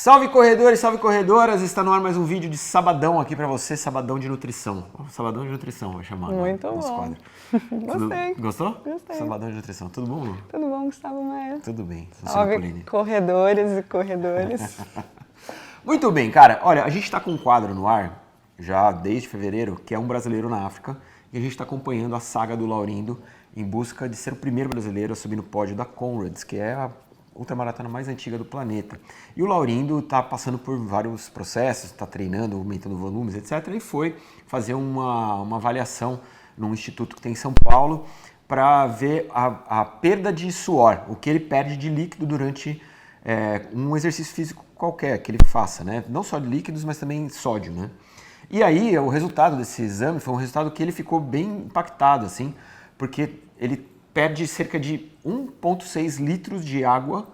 Salve corredores, salve corredoras! Está no ar mais um vídeo de sabadão aqui pra você, sabadão de nutrição. Sabadão de nutrição, vai chamar. Muito nosso bom. quadro. Gostei. Gostou? Gostei. Sabadão de nutrição. Tudo bom, Lu? Tudo bom, Gustavo Maia? Tudo bem. Salve corredores e corredores. Muito bem, cara. Olha, a gente está com um quadro no ar, já desde fevereiro, que é um brasileiro na África. E a gente está acompanhando a saga do Laurindo em busca de ser o primeiro brasileiro a subir no pódio da Comrades, que é a ultramaratona mais antiga do planeta. E o Laurindo está passando por vários processos, está treinando, aumentando volumes, etc. E foi fazer uma avaliação num instituto que tem em São Paulo para ver a perda de suor, o que ele perde de líquido durante um exercício físico qualquer que ele faça, né? Não só de líquidos, mas também sódio, né? E aí, o resultado desse exame foi um resultado que ele ficou bem impactado, assim, porque ele perde cerca de 1,6 litros de água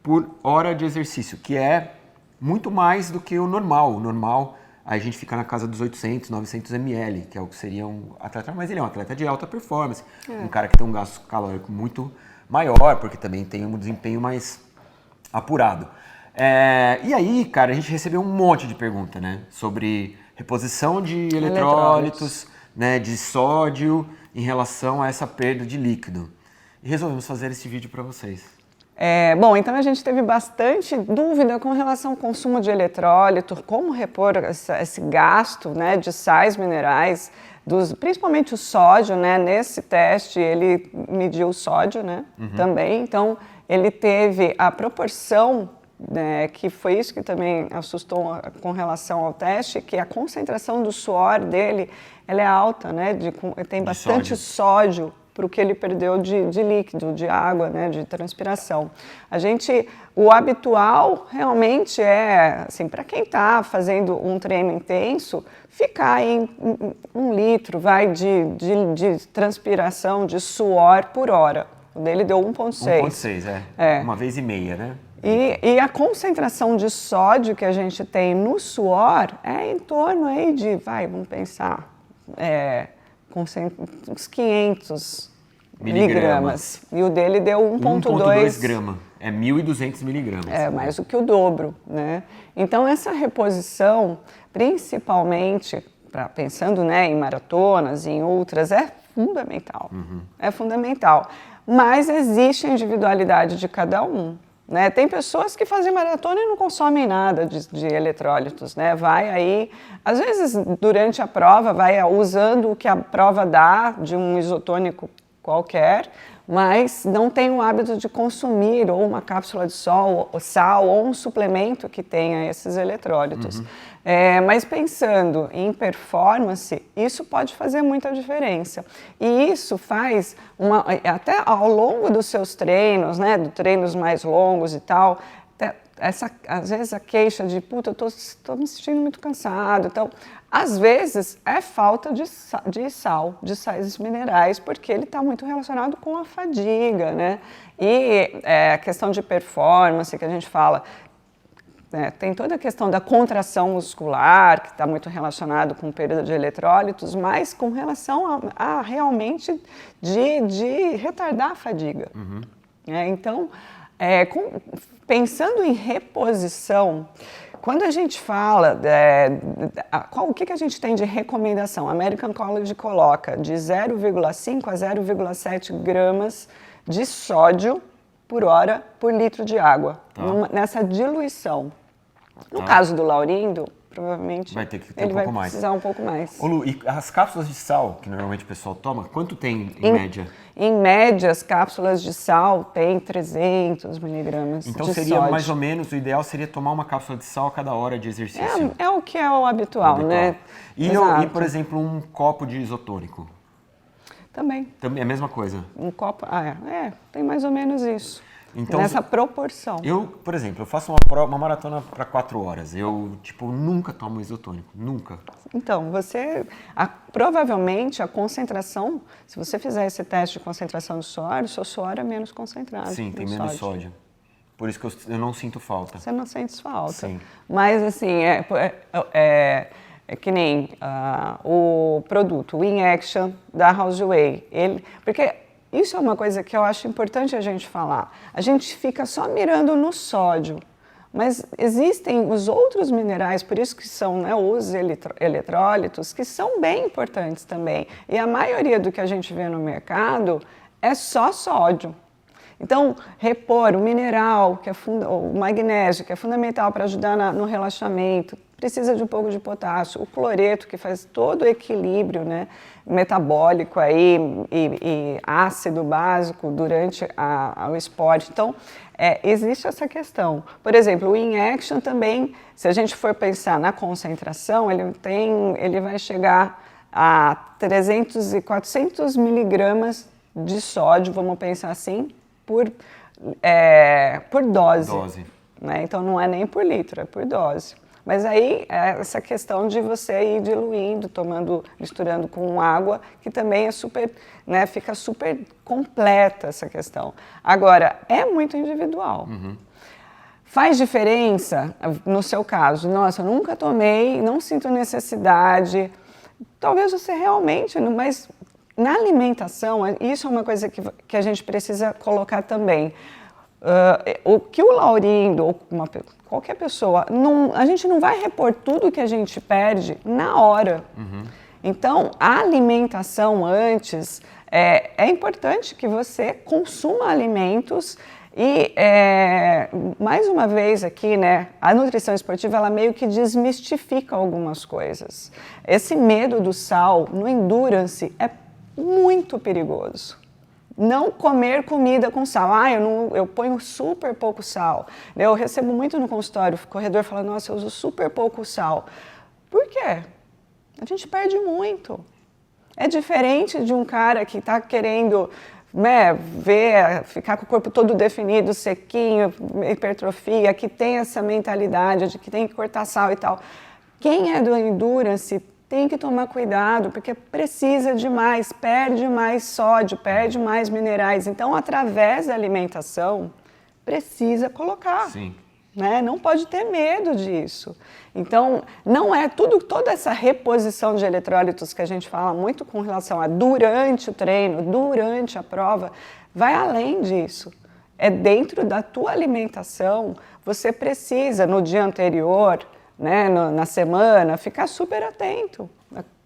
por hora de exercício, que é muito mais do que o normal. O normal, aí a gente fica na casa dos 800, 900 ml, que é o que seria um atleta, mas ele é um atleta de alta performance, um cara que tem um gasto calórico muito maior, porque também tem um desempenho mais apurado. E aí, cara, a gente recebeu um monte de pergunta, né, sobre reposição de eletrólitos, né, de sódio em relação a essa perda de líquido. E resolvemos fazer esse vídeo para vocês. Bom, então a gente teve bastante dúvida com relação ao consumo de eletrólito, como repor esse gasto, né, de sais minerais, principalmente o sódio, né? Nesse teste ele mediu o sódio, né, também. Então ele teve a proporção, né, que foi isso que também assustou com relação ao teste, que a concentração do suor dele ela é alta, né, tem bastante sódio para o que ele perdeu de líquido, de água, né, de transpiração. O habitual realmente é, assim, para quem está fazendo um treino intenso, ficar em 1 litro de transpiração, de suor por hora. O dele deu 1,6. 1,6, uma vez e meia, né? E a concentração de sódio que a gente tem no suor é em torno aí de, vamos pensar, uns 500 miligramas. E o dele deu 1,2 grama. É 1.200 miligramas. É mais do que o dobro, né? Então, essa reposição, principalmente, pensando, né, em maratonas, em ultras, é fundamental. É fundamental. Mas existe a individualidade de cada um. Né? Tem pessoas que fazem maratona e não consomem nada de eletrólitos, né? Vai aí, às vezes durante a prova, vai usando o que a prova dá de um isotônico qualquer, mas não tem o hábito de consumir ou uma cápsula de sal ou um suplemento que tenha esses eletrólitos. Mas pensando em performance, isso pode fazer muita diferença. E isso faz, até ao longo dos seus treinos, né, treinos mais longos e tal, às vezes a queixa de, eu tô me sentindo muito cansado. Então, às vezes é falta de sais minerais, porque ele está muito relacionado com a fadiga, né? E a questão de performance que a gente fala, tem toda a questão da contração muscular, que está muito relacionado com perda de eletrólitos, mas com relação a realmente de retardar a fadiga. Então, pensando em reposição, quando a gente fala, o que a gente tem de recomendação? A American College coloca de 0,5 a 0,7 gramas de sódio por hora por litro de água, nessa diluição. No caso do Laurindo, provavelmente ele vai precisar um pouco mais. Ô Lu, e as cápsulas de sal, que normalmente o pessoal toma, quanto tem em média? Em média, as cápsulas de sal têm 300 miligramas de sódio. Então seria mais ou menos, o ideal seria tomar uma cápsula de sal a cada hora de exercício. É o que é o habitual, né? E, por exemplo, um copo de isotônico? Também. É a mesma coisa? Um copo, tem mais ou menos isso. Então, nessa proporção. Por exemplo, eu faço uma maratona para 4 horas. Eu, nunca tomo isotônico. Nunca. Então, provavelmente a concentração, se você fizer esse teste de concentração de suor, o seu suor é menos concentrado. Sim, tem menos sódio. Por isso que eu não sinto falta. Você não sente falta. Sim. Mas, assim, é que nem o produto, o In-Action da Houseway. Porque isso é uma coisa que eu acho importante a gente falar. A gente fica só mirando no sódio, mas existem os outros minerais, por isso que são, né, os eletrólitos, que são bem importantes também. E a maioria do que a gente vê no mercado é só sódio. Então, repor o mineral, o magnésio, que é fundamental para ajudar no relaxamento, precisa de um pouco de potássio, o cloreto, que faz todo o equilíbrio, né, metabólico aí, e ácido básico durante o esporte. Então, existe essa questão. Por exemplo, o In-Action também, se a gente for pensar na concentração, ele vai chegar a 300 e 400 miligramas de sódio, vamos pensar assim, por dose. Né? Então, não é nem por litro, é por dose. Mas aí, essa questão de você ir diluindo, misturando com água, que também é super, né, fica super completa essa questão. Agora, é muito individual. Faz diferença, no seu caso, nossa, eu nunca tomei, não sinto necessidade. Talvez você realmente, mas na alimentação, isso é uma coisa que a gente precisa colocar também. O que o Laurindo, ou qualquer pessoa, a gente não vai repor tudo que a gente perde na hora. Então, a alimentação antes, é importante que você consuma alimentos e, mais uma vez aqui, né, a nutrição esportiva, ela meio que desmistifica algumas coisas. Esse medo do sal no endurance é muito perigoso. Não comer comida com sal. Eu ponho super pouco sal. Eu recebo muito no consultório, o corredor fala, nossa, eu uso super pouco sal. Por quê? A gente perde muito. É diferente de um cara que está querendo, né, ficar com o corpo todo definido, sequinho, hipertrofia, que tem essa mentalidade de que tem que cortar sal e tal. Quem é do endurance tem que tomar cuidado, porque precisa de mais, perde mais sódio, perde mais minerais. Então, através da alimentação, precisa colocar. Sim. Né? Não pode ter medo disso. Então, não é toda essa reposição de eletrólitos que a gente fala muito com relação a durante o treino, durante a prova, vai além disso. É dentro da tua alimentação, você precisa, no dia anterior, né, na semana, ficar super atento,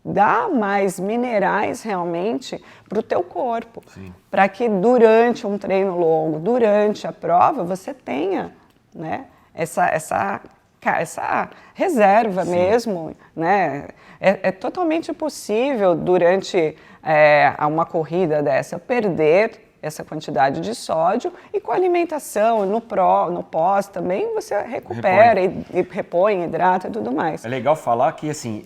dar mais minerais realmente para o teu corpo, para que durante um treino longo, durante a prova, você tenha, né, essa reserva mesmo, né? É totalmente possível durante uma corrida dessa perder essa quantidade de sódio e com a alimentação, no pós também você recupera e repõe, hidrata e tudo mais. É legal falar que, assim,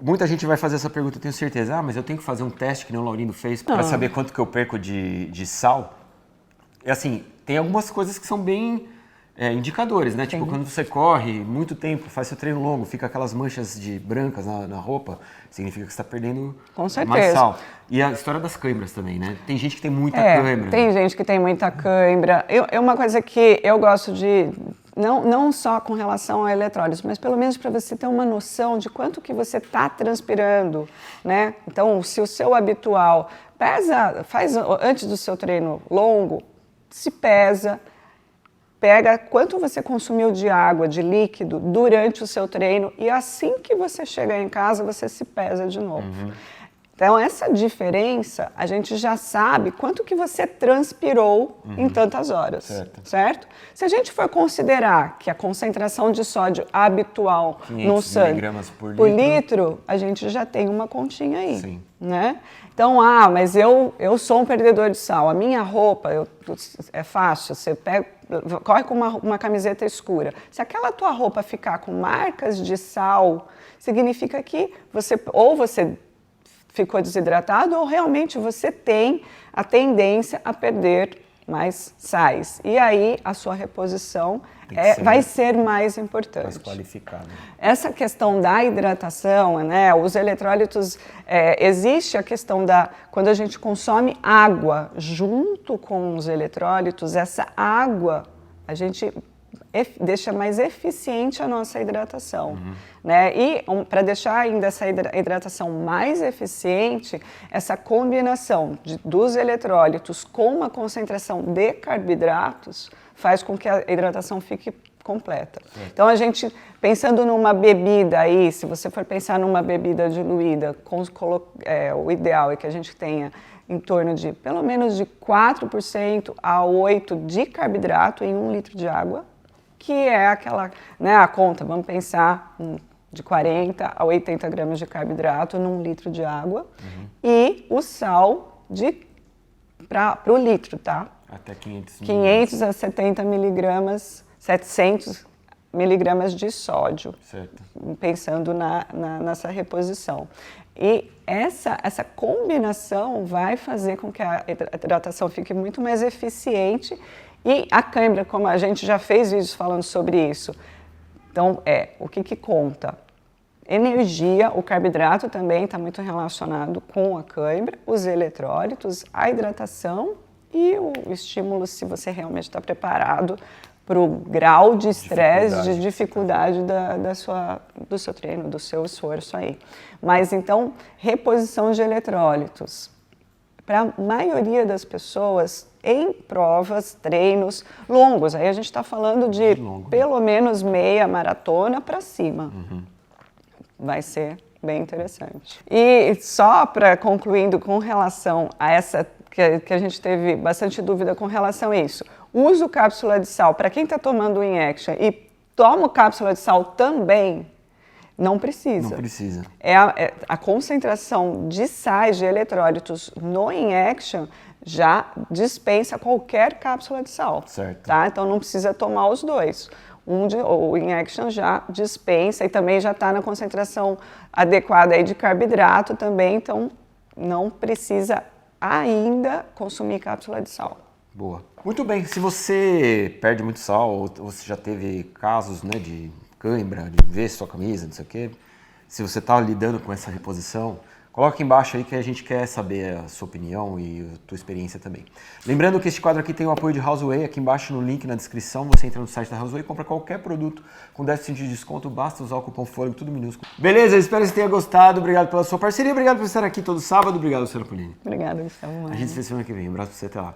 muita gente vai fazer essa pergunta, eu tenho certeza. Mas eu tenho que fazer um teste que nem o Laurindo fez para saber quanto que eu perco de sal. E assim, tem algumas coisas que são bem indicadores, né? Tipo, quando você corre muito tempo, faz seu treino longo, fica aquelas manchas brancas na roupa, significa que você está perdendo mais sal. E a história das câimbras também, né? Tem gente que tem muita câimbra. Tem gente que tem muita câimbra. Uma coisa que eu gosto de, não só com relação a eletrólitos, mas pelo menos para você ter uma noção de quanto que você está transpirando, né? Então, se o seu habitual faz antes do seu treino longo, se pesa, pega quanto você consumiu de água, de líquido, durante o seu treino e assim que você chegar em casa, você se pesa de novo. Então, essa diferença, a gente já sabe quanto que você transpirou em tantas horas, certo? Se a gente for considerar que a concentração de sódio habitual no sangue por litro, a gente já tem uma continha aí, né? Então, mas eu sou um perdedor de sal, a minha roupa, é fácil, você corre com uma camiseta escura. Se aquela tua roupa ficar com marcas de sal, significa que você ficou desidratado ou realmente você tem a tendência a perder mais sais. E aí a sua reposição vai ser mais importante. Mais qualificada. Essa questão da hidratação, né, os eletrólitos, existe a questão quando a gente consome água junto com os eletrólitos, essa água a gente deixa mais eficiente a nossa hidratação. Né? E para deixar ainda essa hidratação mais eficiente, essa combinação dos eletrólitos com uma concentração de carboidratos faz com que a hidratação fique completa. Então a gente, pensando numa bebida aí, se você for pensar numa bebida diluída, o ideal é que a gente tenha em torno de pelo menos de 4% a 8% de carboidrato em 1 litro de água, que é aquela, né, a conta, vamos pensar de 40 a 80 gramas de carboidrato num litro de água, e o sal para o litro, tá? Até 500 a 70 miligramas, 700 miligramas de sódio, certo. Pensando nessa reposição. E essa combinação vai fazer com que a hidratação fique muito mais eficiente. E a cãibra, como a gente já fez vídeos falando sobre isso, então o que conta? Energia, o carboidrato também está muito relacionado com a cãibra, os eletrólitos, a hidratação e o estímulo, se você realmente está preparado para o grau de estresse, de dificuldade do seu treino, do seu esforço aí. Mas então, reposição de eletrólitos. Para a maioria das pessoas, em provas, treinos longos, aí a gente está falando de pelo menos meia maratona para cima. Vai ser bem interessante. E só para concluindo com relação a essa, que a gente teve bastante dúvida com relação a isso, uso cápsula de sal para quem está tomando o In-Action e toma cápsula de sal também, não precisa. Não precisa. A concentração de sais, de eletrólitos no In-Action já dispensa qualquer cápsula de sal. Certo. Tá? Então não precisa tomar os dois. O In-Action já dispensa e também já está na concentração adequada aí de carboidrato também, então não precisa ainda consumir cápsula de sal. Boa. Muito bem, se você perde muito sal ou você já teve casos, né, de cãibra, de ver sua camisa, não sei o quê, se você está lidando com essa reposição, coloca aqui embaixo aí que a gente quer saber a sua opinião e a tua experiência também. Lembrando que este quadro aqui tem o apoio de Houseway, aqui embaixo no link na descrição, você entra no site da Houseway e compra qualquer produto com 10% de desconto, basta usar o cupom FOLHEGO, tudo minúsculo. Beleza, espero que você tenha gostado, obrigado pela sua parceria, obrigado por estar aqui todo sábado, obrigado, Luciana Polini. Obrigada, Gustavo. A gente se vê semana que vem, um abraço pra você, até lá.